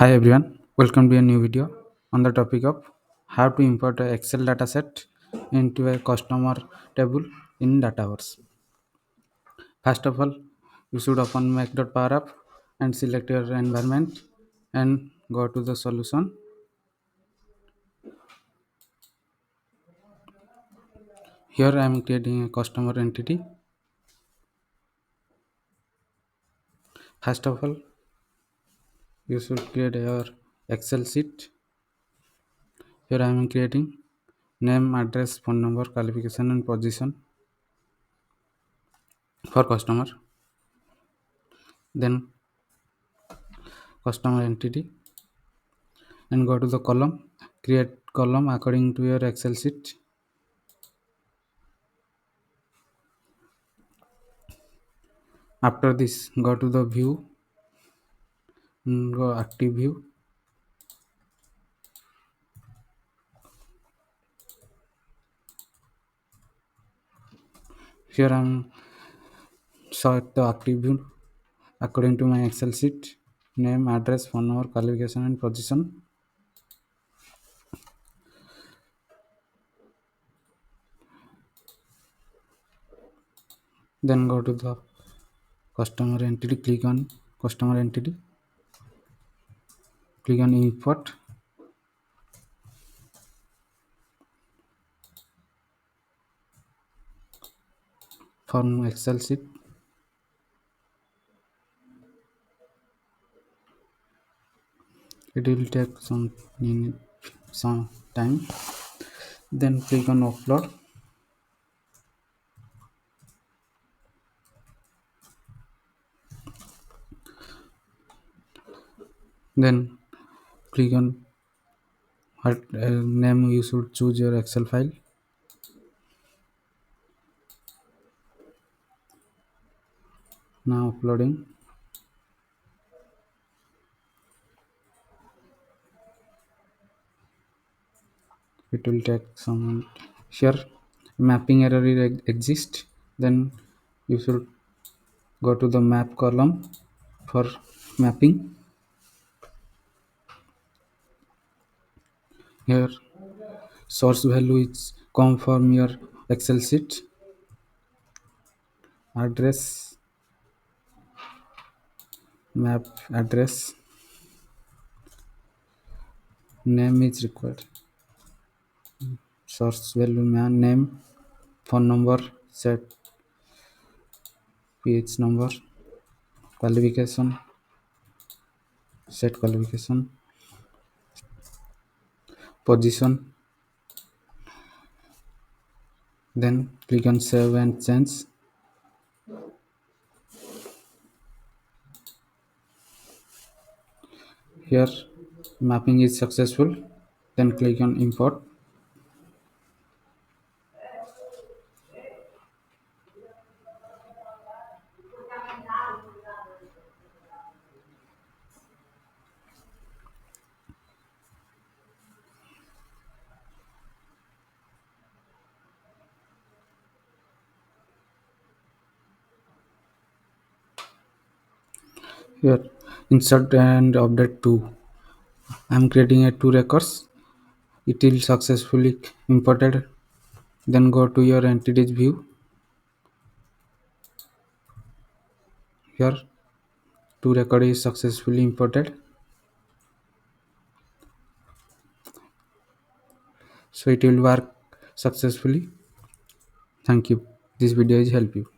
Hi everyone, welcome to a new video on the topic of how to import a Excel dataset into a customer table in dataverse. First of all, you should open Mac.power app and select your environment and go to the solution. Here I am creating a customer entity. First of all, you should create your Excel sheet. Here I am creating name, address, phone number, qualification and position for customer. Then customer entity and go to the column, create column according to your Excel sheet. After this, go to the view and go active view. Here I am select the active view according to my Excel sheet: name, address, phone number, qualification and position. Then go to the customer entity, click on customer entity, click on import. From Excel sheet, it will take some time. Then click on upload. Then click on what name you should choose your Excel file. Now uploading. It will take some. Here mapping error exists. Then you should go to the map column for mapping. Here source value is come from your Excel sheet. Address, map address, name is required. Source value name, phone number, set ph number, qualification, set qualification, position. Then click on save and change. Here mapping is successful. Then click on import. Here insert and update 2. I am creating a 2 records. It will successfully imported. Then go to your entities view. Here 2 record is successfully imported, so it will work successfully. Thank you. This video is help you.